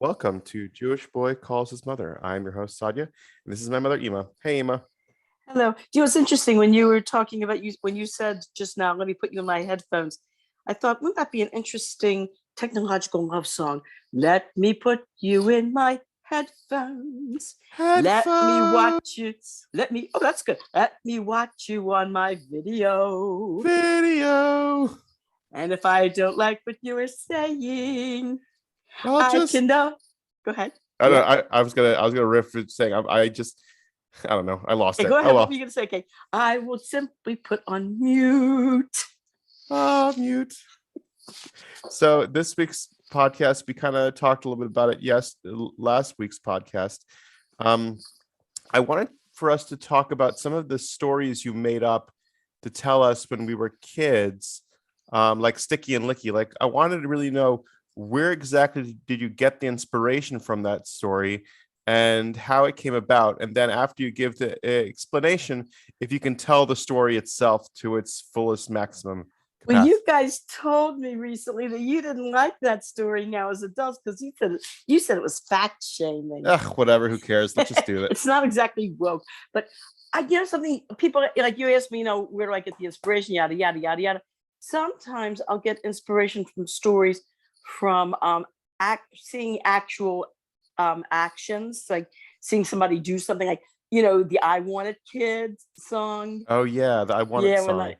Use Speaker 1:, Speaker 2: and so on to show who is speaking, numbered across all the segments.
Speaker 1: Welcome to Jewish Boy Calls His Mother. I'm your host, Sadia, and this is my mother, Ema. Hey, Ema.
Speaker 2: Hello. You know, it's interesting when you were talking about when you said just now, let me put you in my headphones. I thought, wouldn't that be an interesting technological love song? Let me put you in my headphones. Let me watch you. Oh, that's good. Let me watch you on my video. And if I don't like what you were saying, I can know. Go ahead.
Speaker 1: I don't know. I was gonna riff with saying I don't know. I lost it.
Speaker 2: Go ahead.
Speaker 1: Oh,
Speaker 2: What were you gonna say? Okay. I will simply put on mute.
Speaker 1: Mute. So this week's podcast, we kind of talked a little bit about it. Last week's podcast. I wanted for us to talk about some of the stories you made up to tell us when we were kids, like Sticky and Licky. Like, I wanted to really know, where exactly did you get the inspiration from that story and how it came about? And then after you give the explanation, if you can tell the story itself to its fullest maximum capacity.
Speaker 2: Well, you guys told me recently that you didn't like that story now as adults because you said it was fat shaming.
Speaker 1: Whatever, who cares? Let's just do it.
Speaker 2: It's not exactly woke, but something people like you asked me, where do I get the inspiration? Yada, yada, yada, yada. Sometimes I'll get inspiration from stories from seeing actual actions, like seeing somebody do something, like the I Want It Kids song.
Speaker 1: Oh yeah, the I Want It song.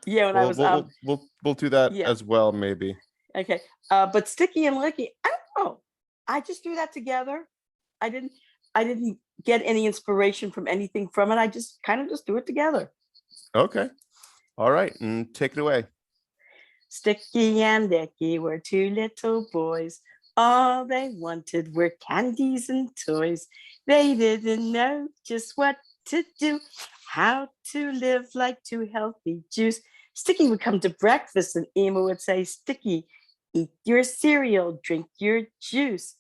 Speaker 2: When I was
Speaker 1: we'll do that as well, maybe.
Speaker 2: Okay. But Sticky and Licky, I don't know. I just threw that together. I didn't get any inspiration from anything from it. I just kind of just threw it together.
Speaker 1: Okay. All right, and take it away.
Speaker 2: Sticky and Licky were two little boys. All they wanted were candies and toys. They didn't know just what to do, how to live like two healthy Jews. Sticky would come to breakfast and Ema would say, Sticky, eat your cereal, drink your juice,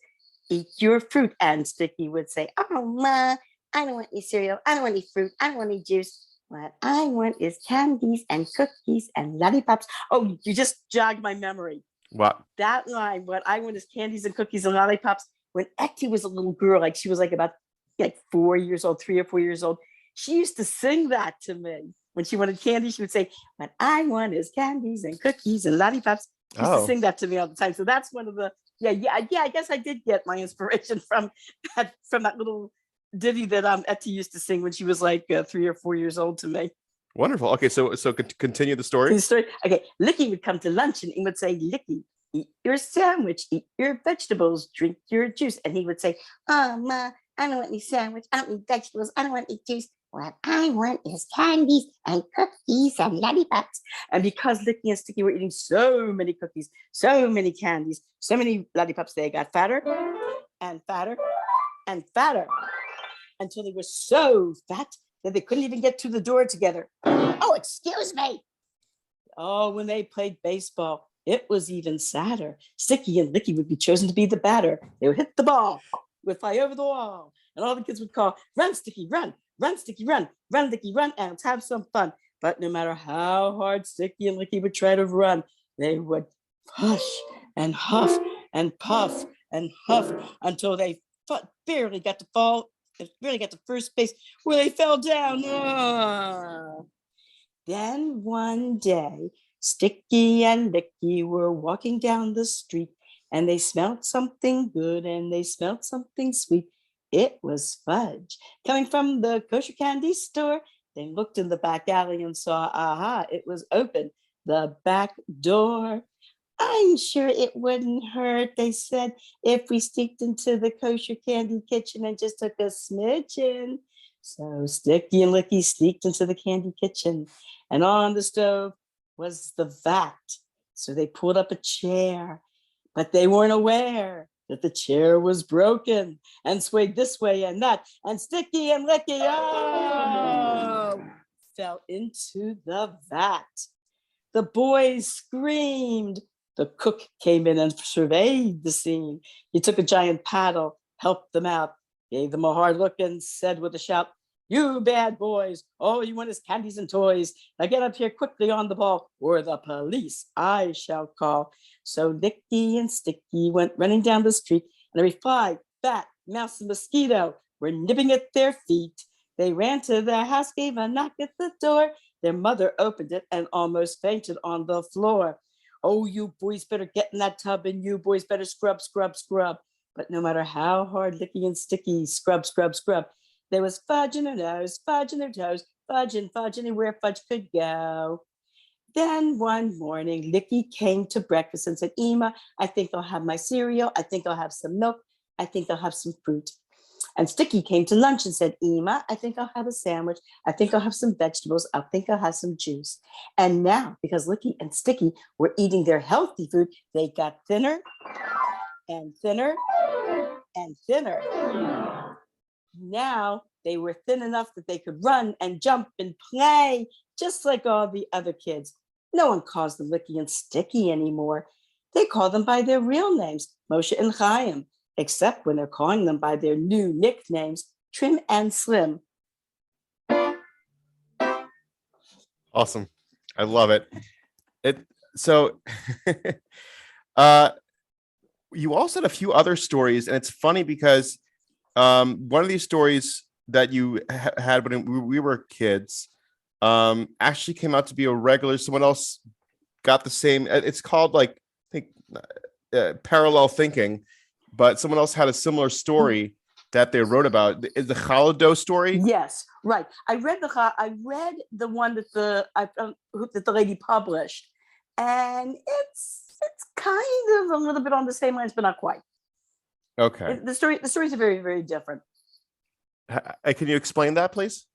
Speaker 2: eat your fruit. And Sticky would say, oh, Ma, I don't want any cereal. I don't want any fruit. I don't want any juice. What I want is candies and cookies and lollipops. Oh, you just jogged my memory.
Speaker 1: What?
Speaker 2: That line, what I want is candies and cookies and lollipops. When Etty was a little girl, like she was about 4 years old, 3 or 4 years old, she used to sing that to me. When she wanted candy, she would say, what I want is candies and cookies and lollipops. She used to sing that to me all the time. So that's one of the, I guess I did get my inspiration from that little ditty that Etty used to sing when she was 3 or 4 years old to me.
Speaker 1: Wonderful. Okay, so continue the story.
Speaker 2: Okay, Licky would come to lunch and he would say, Licky, eat your sandwich, eat your vegetables, drink your juice. And he would say, oh, Ma, I don't want any sandwich, I don't need vegetables, I don't want any juice. What I want is candies and cookies and lollipops. And because Licky and Sticky were eating so many cookies, so many candies, so many lollipops, they got fatter and fatter and fatter until they were so fat that they couldn't even get to the door together. Oh, excuse me. Oh, when they played baseball, it was even sadder. Sticky and Licky would be chosen to be the batter. They would hit the ball, would fly over the wall, and all the kids would call, run, Sticky, run. Run, Sticky, run. Run, Licky, run, and let's have some fun. But no matter how hard Sticky and Licky would try to run, they would push and huff and puff and huff until they barely got to first base, where they fell down. Then one day, Sticky and Licky were walking down the street, and they smelled something good and they smelled something sweet. It was fudge coming from the kosher candy store. They looked in the back alley and saw, aha, it was open, the back door. I'm sure it wouldn't hurt, they said, if we sneaked into the kosher candy kitchen and just took a smidgen. So Sticky and Licky sneaked into the candy kitchen, and on the stove was the vat. So they pulled up a chair, but they weren't aware that the chair was broken and swayed this way and that. And Sticky and Licky, fell into the vat. The boys screamed. The cook came in and surveyed the scene. He took a giant paddle, helped them out, gave them a hard look, and said with a shout, you bad boys, all you want is candies and toys. Now get up here quickly on the ball, or the police I shall call. So Licky and Sticky went running down the street. and every fly, bat, mouse, and mosquito were nipping at their feet. They ran to their house, gave a knock at the door. Their mother opened it and almost fainted on the floor. Oh, you boys better get in that tub, and you boys better scrub, scrub, scrub. But no matter how hard Licky and Sticky scrub, scrub, scrub, there was fudge in their nose, fudge in their toes, fudge and fudge anywhere fudge could go. Then one morning, Licky came to breakfast and said, Ema, I think I'll have my cereal. I think I'll have some milk. I think I'll have some fruit. And Sticky came to lunch and said, Ema, I think I'll have a sandwich. I think I'll have some vegetables. I think I'll have some juice. And now, because Licky and Sticky were eating their healthy food, they got thinner and thinner and thinner. Now they were thin enough that they could run and jump and play just like all the other kids. No one calls them Licky and Sticky anymore. They call them by their real names, Moshe and Chaim, except when they're calling them by their new nicknames, Trim and Slim.
Speaker 1: Awesome. I love it. So you also had a few other stories, and it's funny because one of these stories that you had when we were kids actually came out to be a regular. Someone else got the same. It's called like I think parallel thinking, but someone else had a similar story that they wrote about. Is the Chalado story?
Speaker 2: Yes, right. I read the one that the lady published, and it's kind of a little bit on the same lines, but not quite.
Speaker 1: Okay.
Speaker 2: The stories are very, very different.
Speaker 1: Can you explain that, please?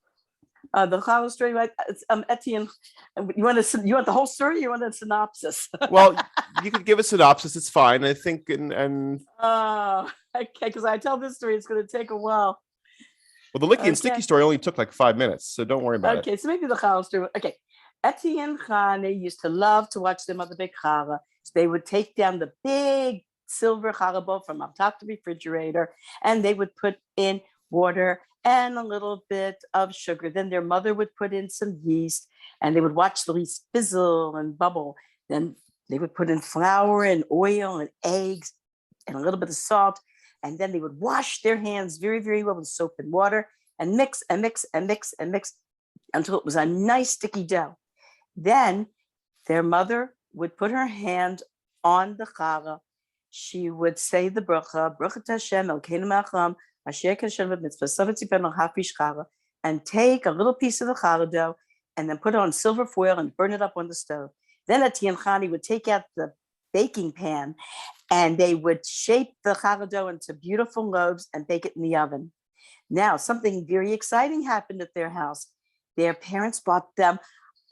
Speaker 2: The Chalado story, right? It's Etienne. You want the whole story? Or you want a synopsis?
Speaker 1: Well, you could give a synopsis. It's fine. I think, and
Speaker 2: okay, because I tell this story, it's going to take a while.
Speaker 1: Well, the Licky and Sticky story only took like 5 minutes, so don't worry about it.
Speaker 2: Okay, so maybe the Challah story. Okay, Etienne and Chane used to love to watch their mother bake challah. So they would take down the big silver challah bowl from on top of the refrigerator, and they would put in water and a little bit of sugar. Then their mother would put in some yeast, and they would watch the yeast fizzle and bubble. Then they would put in flour and oil and eggs and a little bit of salt. And then they would wash their hands very, very well with soap and water and mix and mix and mix and mix until it was a nice sticky dough. Then their mother would put her hand on the challah. She would say the bracha, Baruch Hashem, Elkeinu Melech Asher Kashem Mitzvah Savatzipen Hafish Challah, and take a little piece of the challah dough and then put it on silver foil and burn it up on the stove. Then Etienne Chani would take out the baking pan and they would shape the challah dough into beautiful loaves and bake it in the oven. Now, something very exciting happened at their house. Their parents bought them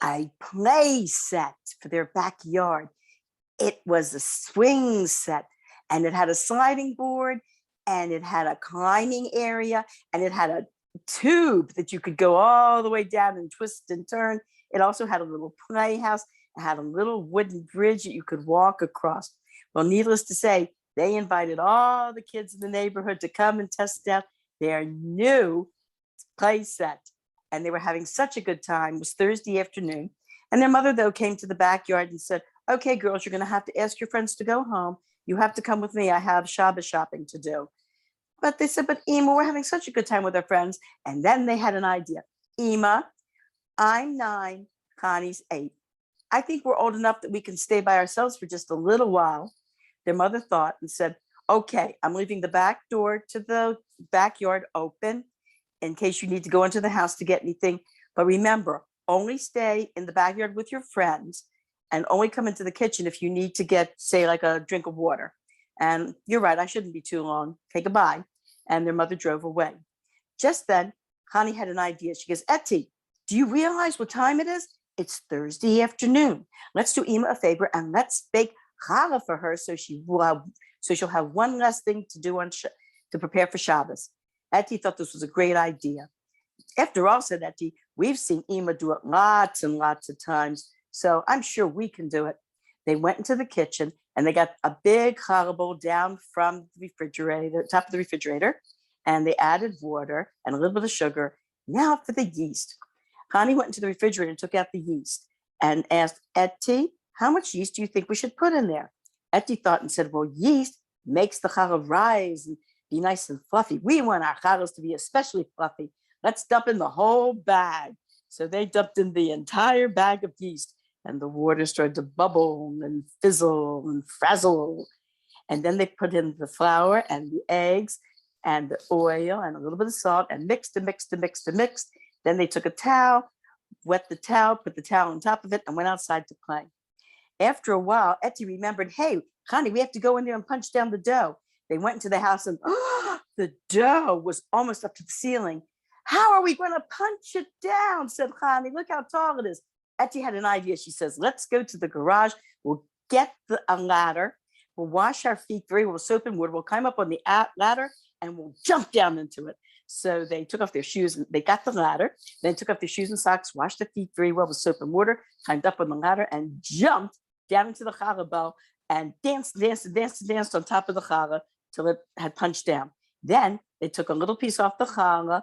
Speaker 2: a play set for their backyard. It was a swing set, and it had a sliding board, and it had a climbing area, and it had a tube that you could go all the way down and twist and turn. It also had a little playhouse. It had a little wooden bridge that you could walk across. Well, needless to say, they invited all the kids in the neighborhood to come and test out their new play set. And they were having such a good time. It was Thursday afternoon. And their mother, though, came to the backyard and said, okay, girls, you're going to have to ask your friends to go home. You have to come with me. I have Shabbos shopping to do. But they said, but Ema, we're having such a good time with our friends. And then they had an idea. Ema, I'm 9, Connie's 8. I think we're old enough that we can stay by ourselves for just a little while. Their mother thought and said, okay, I'm leaving the back door to the backyard open in case you need to go into the house to get anything. But remember, only stay in the backyard with your friends and only come into the kitchen if you need to get, say, like a drink of water. And you're right, I shouldn't be too long. Okay, goodbye. And their mother drove away. Just then, Connie had an idea. She goes, Etty, do you realize what time it is? It's Thursday afternoon. Let's do Ema a favor and let's bake challah for her so she'll have one less thing to do to prepare for Shabbos. Etty thought this was a great idea. After all, said Etty, we've seen Ema do it lots and lots of times, so I'm sure we can do it. They went into the kitchen and they got a big challah bowl down from the refrigerator, top of the refrigerator, and they added water and a little bit of sugar. Now for the yeast. Connie went into the refrigerator and took out the yeast and asked Etty, how much yeast do you think we should put in there? Etty thought and said, well, yeast, makes the challah rise and be nice and fluffy. We want our challahs to be especially fluffy. Let's dump in the whole bag. So they dumped in the entire bag of yeast, and the water started to bubble and fizzle and frazzle. And then they put in the flour and the eggs and the oil and a little bit of salt and mixed and mixed and mixed and mixed. Then they took a towel, wet the towel, put the towel on top of it, and went outside to play. After a while, Etty remembered, hey, Connie, we have to go in there and punch down the dough. They went into the house and the dough was almost up to the ceiling. How are we going to punch it down? Said Connie. Look how tall it is. Etty had an idea. She says, let's go to the garage. We'll get a ladder. We'll wash our feet very well with soap and water. We'll climb up on the ladder and we'll jump down into it. So they took off their shoes and they got the ladder. Then took off their shoes and socks, washed their feet very well with soap and water, climbed up on the ladder and jumped down into the challah bowl and danced on top of the challah till it had punched down. Then they took a little piece off the challah,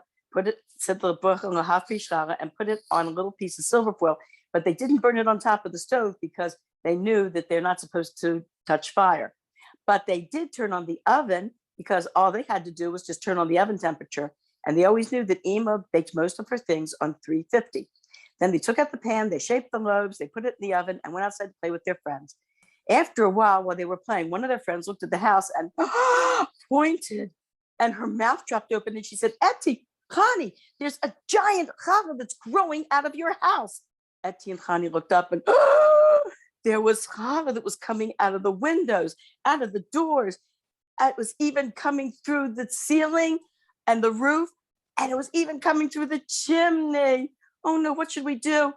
Speaker 2: said the bracha on a half-piece challah, and put it on a little piece of silver foil. But they didn't burn it on top of the stove because they knew that they're not supposed to touch fire. But they did turn on the oven because all they had to do was just turn on the oven temperature. And they always knew that Ima baked most of her things on 350. Then they took out the pan, they shaped the loaves, they put it in the oven and went outside to play with their friends. After a while they were playing, one of their friends looked at the house and pointed, and her mouth dropped open and she said, Etty, Connie, there's a giant challah that's growing out of your house. Etty and Connie looked up and there was challah that was coming out of the windows, out of the doors. It was even coming through the ceiling and the roof, and it was even coming through the chimney. Oh no, what should we do?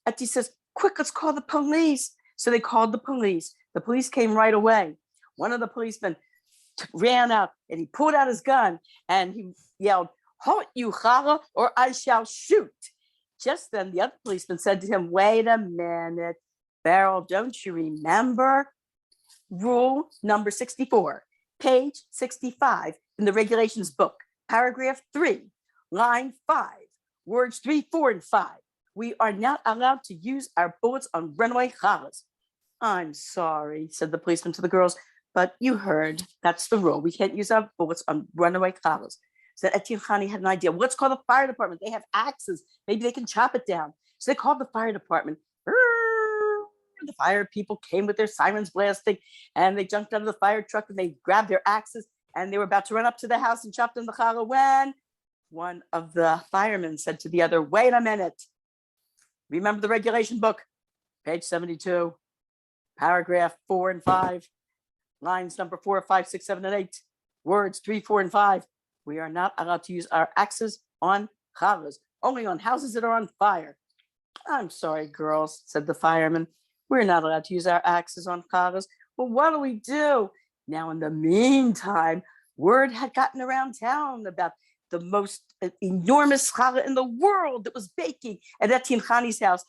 Speaker 2: Etty says, quick, let's call the police. So they called the police. The police came right away. One of the policemen ran out and he pulled out his gun and he yelled, halt you challah or I shall shoot. Just then the other policeman said to him, wait a minute, Beryl, don't you remember rule number 64, page 65 in the regulations book, paragraph 3, line 5, words 3, 4, and 5. We are not allowed to use our bullets on runaway challahs. I'm sorry, said the policeman to the girls, but you heard, that's the rule. We can't use our bullets on runaway challahs. So Etty and Connie had an idea. Well, let's call the fire department. They have axes. Maybe they can chop it down. So they called the fire department. The fire people came with their sirens blasting, and they jumped out of the fire truck and they grabbed their axes and they were about to run up to the house and chop down the challah when one of the firemen said to the other, wait a minute. Remember the regulation book, page 72, paragraph 4 and 5, lines number 4, 5, 6, 7, and 8, words 3, 4, and 5. We are not allowed to use our axes on challahs, only on houses that are on fire. I'm sorry, girls, said the fireman. We're not allowed to use our axes on challahs. Well, what do we do? Now, in the meantime, word had gotten around town about the most enormous challah in the world that was baking at Etty and Connie's house.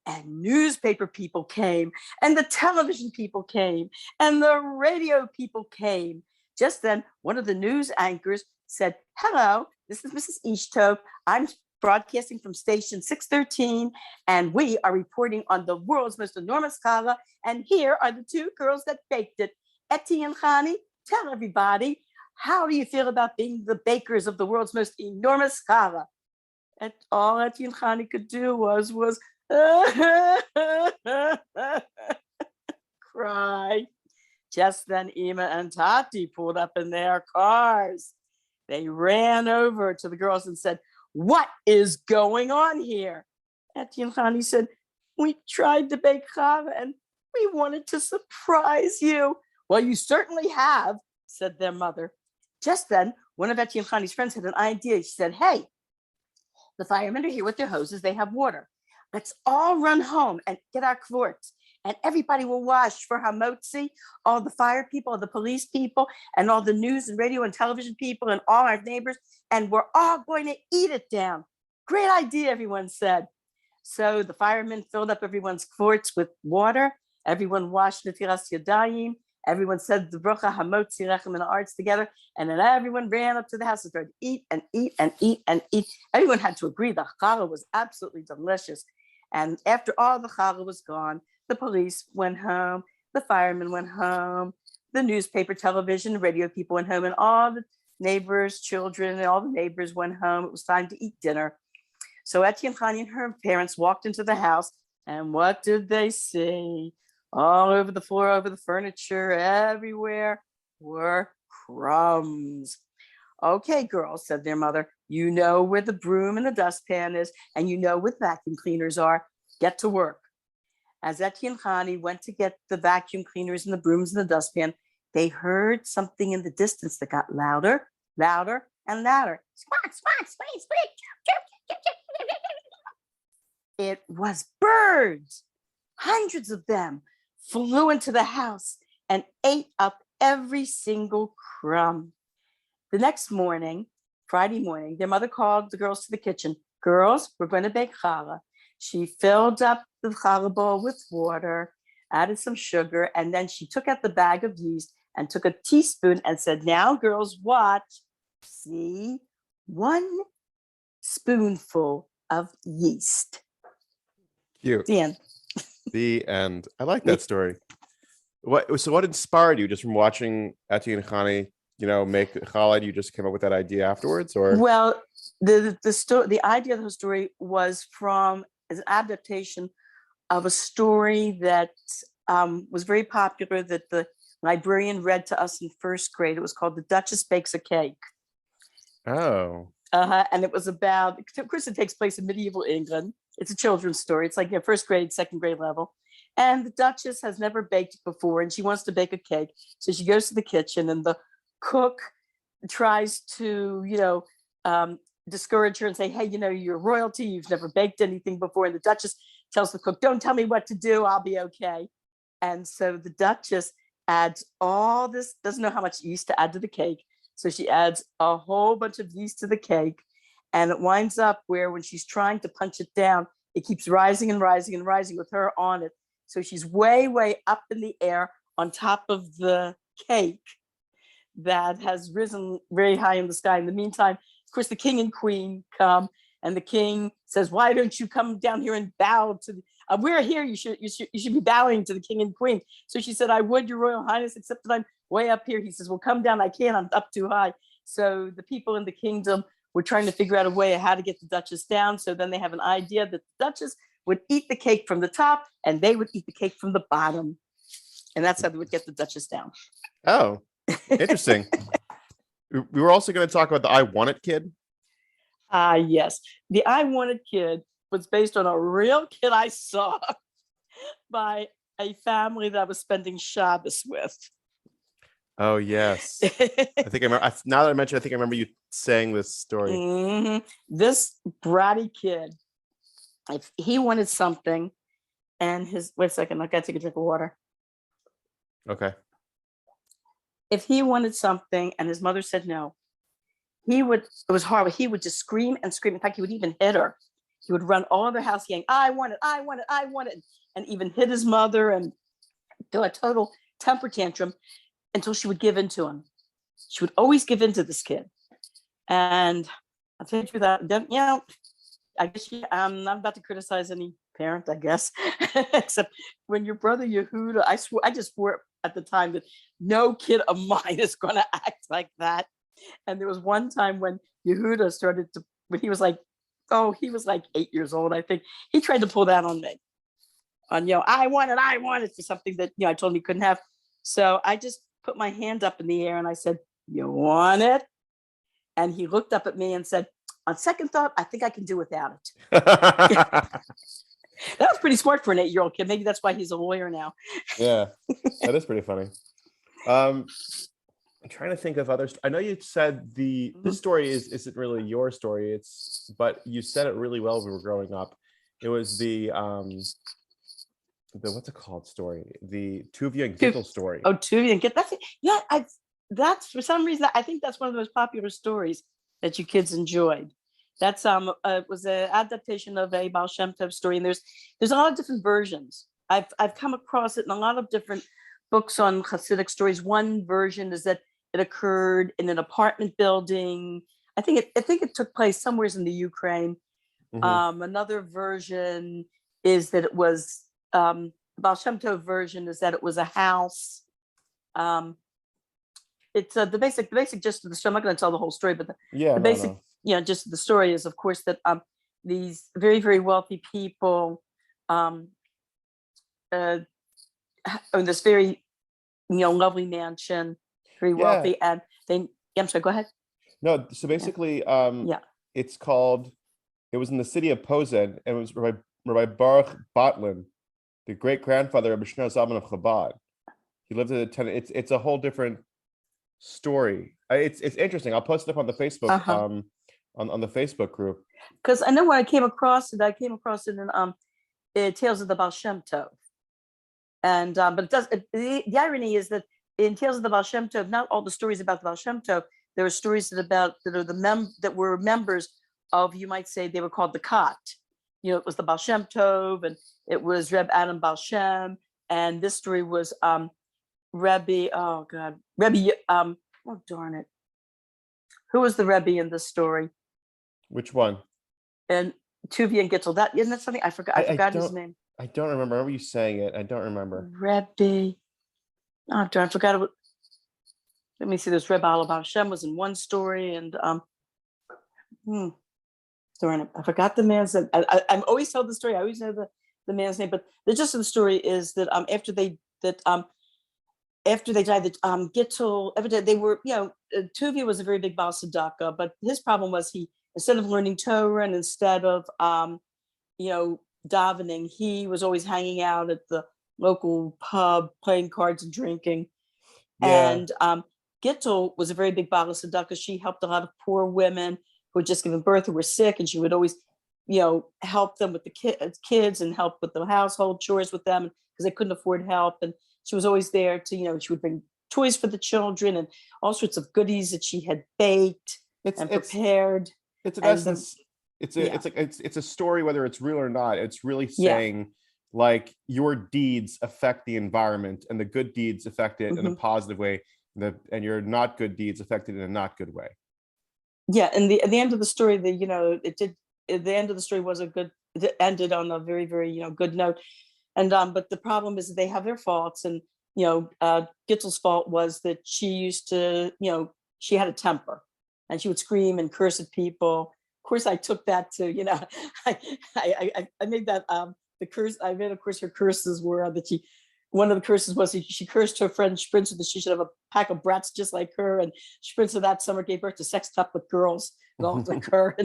Speaker 2: And newspaper people came, and the television people came, and the radio people came. Just then, one of the news anchors said, hello, this is Mrs. Ishtov. I'm broadcasting from station 613, and we are reporting on the world's most enormous challah, and here are the two girls that baked it. Etty and Connie, tell everybody, how do you feel about being the bakers of the world's most enormous challah? And all Etty and Connie could do was cry. Just then Ima and Tati pulled up in their cars. They ran over to the girls and said, what is going on here? Etty and Connie said, we tried to bake challah and we wanted to surprise you. Well, you certainly have, said their mother. Just then, one of Etty and Connie's friends had an idea. She said, hey, the firemen are here with their hoses. They have water. Let's all run home and get our quarts, and everybody will wash for Hamotzi, all the fire people, the police people, and all the news and radio and television people, and all our neighbors, and we're all going to eat it down. Great idea, everyone said. So the firemen filled up everyone's quarts with water. Everyone washed Netilas Yadayim. Everyone said the bracha Hamotzi Lechem and Arts together, and then everyone ran up to the house and started to eat and eat and eat and eat. Everyone had to agree the challah was absolutely delicious. And after all the challah was gone, the police went home, the firemen went home, the newspaper, television, radio people went home, and all the neighbors, children, and all the neighbors went home. It was time to eat dinner. So Etienne Khani and her parents walked into the house, and what did they see? All over the floor, over the furniture, everywhere were crumbs. Okay, girls, said their mother, you know where the broom and the dustpan is, and you know where the vacuum cleaners are. Get to work. As Etienne Khani went to get the vacuum cleaners and the brooms and the dustpan, they heard something in the distance that got louder, louder, and louder. Squawk, squawk, squeak, squeak. It was birds. Hundreds of them flew into the house and ate up every single crumb. The next morning, Friday morning, their mother called the girls to the kitchen. Girls, we're going to bake challah. She filled up the challah bowl with water, added some sugar, and then she took out the bag of yeast and took a teaspoon and said, now, girls, watch. See, 1 spoonful of yeast.
Speaker 1: Cute.
Speaker 2: The end.
Speaker 1: The end. I like that story. What inspired you, just from watching Etienne Khani, make challah? You just came up with that idea afterwards, or?
Speaker 2: Well, the idea of the story was from as an adaptation of a story that was very popular that the librarian read to us in first grade. It was called The Duchess Bakes a Cake.
Speaker 1: Oh.
Speaker 2: And it was about, of course, it takes place in medieval England. It's a children's story. It's like first grade, second grade level. And the Duchess has never baked before, and she wants to bake a cake. So she goes to the kitchen, and the cook tries to, discourage her and say, hey, you're royalty. You've never baked anything before. And the Duchess tells the cook, don't tell me what to do. I'll be okay. And so the Duchess adds all this, doesn't know how much yeast to add to the cake. So she adds a whole bunch of yeast to the cake. And it winds up where when she's trying to punch it down, it keeps rising and rising and rising with her on it. So she's way, way up in the air on top of the cake that has risen very high in the sky. In the meantime, of course, the king and queen come, and the king says, why don't you come down here and bow to we're here. You should be bowing to the king and queen. So she said, I would, your royal highness, except that I'm way up here. He says, well, come down. I can't. I'm up too high. So the people in the kingdom were trying to figure out a way of how to get the Duchess down. So then they have an idea that the Duchess would eat the cake from the top, and they would eat the cake from the bottom. And that's how they would get the Duchess down.
Speaker 1: Oh, interesting. We were also going to talk about the I Want It kid.
Speaker 2: Yes. The I Want It kid was based on a real kid I saw by a family that I was spending Shabbos with.
Speaker 1: Oh, yes. I think I remember. Now that I mentioned, I think I remember you saying this story.
Speaker 2: Mm-hmm. This bratty kid, if he wanted something, and wait a second, I gotta take a drink of water.
Speaker 1: Okay.
Speaker 2: If he wanted something and his mother said no, it was horrible. He would just scream and scream. In fact, he would even hit her. He would run all over the house yelling, I want it, I want it, I want it, and even hit his mother and do a total temper tantrum until she would give in to him. She would always give in to this kid. And I'll tell you that, I guess I'm not about to criticize any parent, I guess, except when your brother Yehuda, I just swore at the time that no kid of mine is going to act like that. And there was one time when Yehuda started to, when he was like 8 years old, I think, he tried to pull that on me. On, I want it for something that, I told him he couldn't have. So I just put my hand up in the air and I said, you want it? And he looked up at me and said, on second thought, I think I can do without it. That was pretty smart for an 8-year-old kid. Maybe that's why he's a lawyer now.
Speaker 1: Yeah, that is pretty funny. I'm trying to think of others. I know you said this story isn't really your story. But you said it really well when we were growing up. It was the what's it called story? The Tuvia and Gittel story.
Speaker 2: Oh, Tuvia and Gittel. That's it. Yeah, that's for some reason I think that's one of the most popular stories that you kids enjoyed. That's was an adaptation of a Baal Shem Tov story, and there's a lot of different versions. I've come across it in a lot of different books on Hasidic stories. One version is that it occurred in an apartment building. I think it took place somewhere in the Ukraine. Mm-hmm. Another version is that it was Baal Shem Tov version is that it was a house. it's the basic gist of the story. I'm not going to tell the whole story, but
Speaker 1: Yeah,
Speaker 2: the
Speaker 1: no,
Speaker 2: basic,
Speaker 1: no.
Speaker 2: gist of the story is, of course, that these very, very wealthy people um, uh, own this very, lovely mansion, very
Speaker 1: Yeah,
Speaker 2: wealthy, and they. Yeah, I'm sorry. Go ahead.
Speaker 1: no. So
Speaker 2: Yeah,
Speaker 1: basically,
Speaker 2: yeah.
Speaker 1: it's called. It was in the city of Posen, and it was Rabbi Baruch Botlin, the great grandfather of Mishnah Zalman of Chabad. He lived at a ten. It's a whole different story. It's interesting. I'll post it up on the Facebook
Speaker 2: Uh-huh.
Speaker 1: on the Facebook group.
Speaker 2: Because I know when I came across it, in Tales of the Baal Shem Tov. And but it does. The irony is that in Tales of the Baal Shem Tov, not all the stories about the Baal Shem Tov. There are stories that were members of, you might say, they were called the Kot. It was the Baal Shem Tov, and it was Reb Adam Baal Shem, and this story was Rebbe. Oh God, Rebbe. Oh darn it, who was the Rebbe in this story?
Speaker 1: Which one?
Speaker 2: And Tuvia and Gittel. That isn't that something I forgot. I forgot his name.
Speaker 1: I don't remember. I remember you saying it. I don't remember.
Speaker 2: Rebbe. Oh darn, I forgot it. Let me see. This Rebbe Baal Shem was in one story, and darn it, I forgot the man's name. I'm always told the story. I always know the man's name, but the gist of the story is that after they died, that Gittel, they were, Tuvia was a very big Baal Tzedakah, but his problem was he, instead of learning Torah and instead of davening, he was always hanging out at the local pub, playing cards and drinking.
Speaker 1: Yeah.
Speaker 2: And Gittel was a very big Baal Tzedakah. She helped a lot of poor women who had just given birth, who were sick, and she would always, help them with the kids and help with the household chores with them because they couldn't afford help. And she was always there to, she would bring toys for the children and all sorts of goodies that she had baked and prepared.
Speaker 1: It's in essence, it's a story, whether it's real or not. It's really saying like your deeds affect the environment, and the good deeds affect it in a positive way, and your not good deeds affect it in a not good way.
Speaker 2: Yeah, and the end of the story, the end of the story was it ended on a very, very good note. And but the problem is that they have their faults, and Gittel's fault was that she used to, she had a temper, and she would scream and curse at people. Of course, I took that to, I made that the curse. I made, of course, her curses were that one of the curses was she cursed her friend Sprinter that she should have a pack of brats just like her, and Sprinter that summer gave birth to sextuplets girls like her,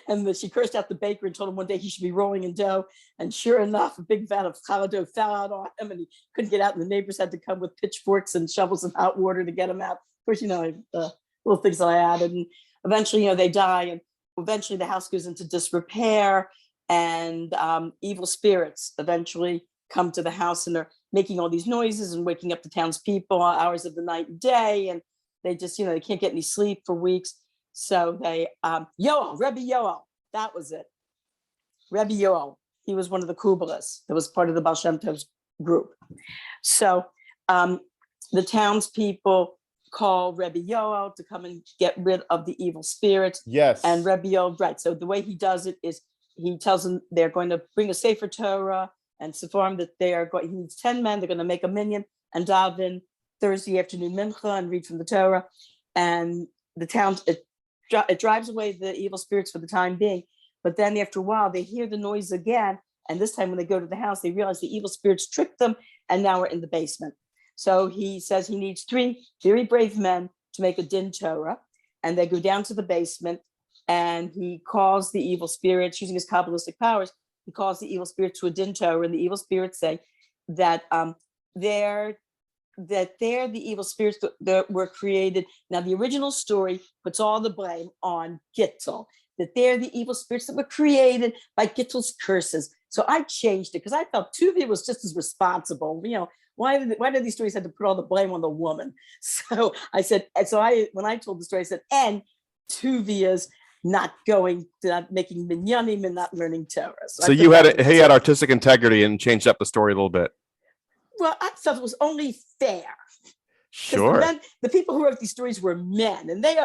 Speaker 2: and that she cursed out the baker and told him one day he should be rolling in dough. And sure enough, a big vat of challah dough fell out on him, and he couldn't get out. And the neighbors had to come with pitchforks and shovels and hot water to get him out. Of course, little things that I added. And eventually, they die, and eventually the house goes into disrepair, and evil spirits eventually come to the house, and they're making all these noises and waking up the townspeople hours of the night and day, and they just, they can't get any sleep for weeks. So they, Yoel, Rebbe Yoel, that was it. Rebbe Yoel, he was one of the Kubbalists that was part of the Baal Shem Tov's group. So the townspeople call Rebbe Yoel to come and get rid of the evil spirits.
Speaker 1: Yes.
Speaker 2: And Rebbe Yoel, right. So the way he does it is he tells them they're going to bring a Sefer Torah and Sepharim, that they are going, he needs 10 men, they're going to make a minyan and daven Thursday afternoon mincha and read from the Torah. And the town, it drives away the evil spirits for the time being. But then after a while, they hear the noise again. And this time when they go to the house, they realize the evil spirits tricked them, and now we're in the basement. So he says he needs 3 very brave men to make a din Torah. And they go down to the basement, and he calls the evil spirits, using his Kabbalistic powers, he calls the evil spirits to a din Torah, and the evil spirits say that they're the evil spirits that were created. Now, the original story puts all the blame on Gittel, that they're the evil spirits that were created by Gittel's curses. So I changed it because I felt Tuvia was just as responsible. Why did these stories have to put all the blame on the woman? So I said, when I told the story, I said, and Tuvia's not making minyanim and not learning Torah.
Speaker 1: So he had artistic integrity and changed up the story a little bit.
Speaker 2: Well, I felt it was only fair.
Speaker 1: Sure.
Speaker 2: The people who wrote these stories were men, and they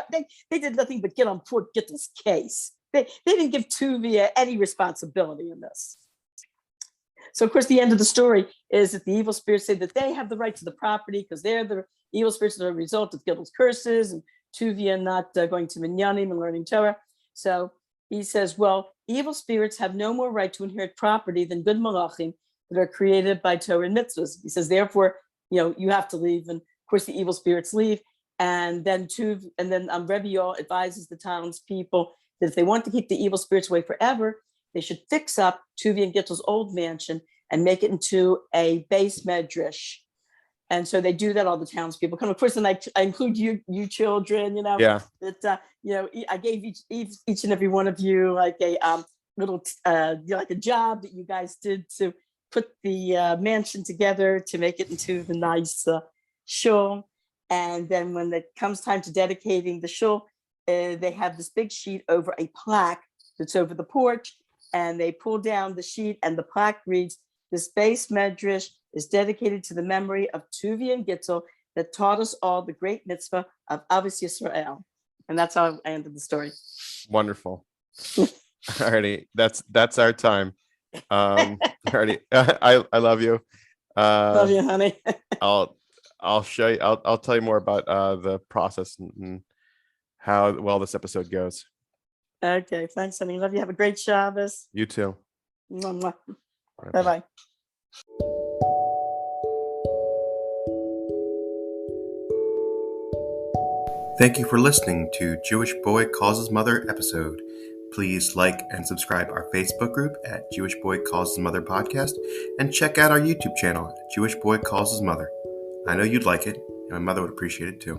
Speaker 2: did nothing but get on poor Gittel's case. They didn't give Tuvia any responsibility in this. So, of course, the end of the story is that the evil spirits say that they have the right to the property because they're the evil spirits that are a result of Gil's curses and Tuvia not going to Minyanim and learning Torah. So he says, well, evil spirits have no more right to inherit property than good malachim that are created by Torah and mitzvahs. He says, therefore, you have to leave. And of course, the evil spirits leave. And then Rebbe Yol advises the townspeople that if they want to keep the evil spirits away forever, they should fix up Tuvia and Gittel's old mansion and make it into a base medrash. And so they do that. All the townspeople come. Of course, and I include you children.
Speaker 1: Yeah.
Speaker 2: That I gave each and every one of you like a little like a job that you guys did to put the mansion together to make it into the nice shul. And then when it comes time to dedicating the shul, they have this big sheet over a plaque that's over the porch. And they pull down the sheet and the plaque reads, "This base medrash is dedicated to the memory of Tuvia and Gittel that taught us all the great mitzvah of Avos Yisrael." And that's how I ended the story.
Speaker 1: Wonderful. Alrighty. That's our time. Alrighty. I love you.
Speaker 2: Love you, honey.
Speaker 1: I'll show you. I'll tell you more about the process and how well this episode goes.
Speaker 2: Okay, thanks, honey. Love you. Have a great Shabbos.
Speaker 1: You too.
Speaker 2: Bye-bye.
Speaker 1: Thank you for listening to Jewish Boy Calls His Mother episode. Please like and subscribe our Facebook group at Jewish Boy Calls His Mother podcast and check out our YouTube channel, Jewish Boy Calls His Mother. I know you'd like it, and my mother would appreciate it too.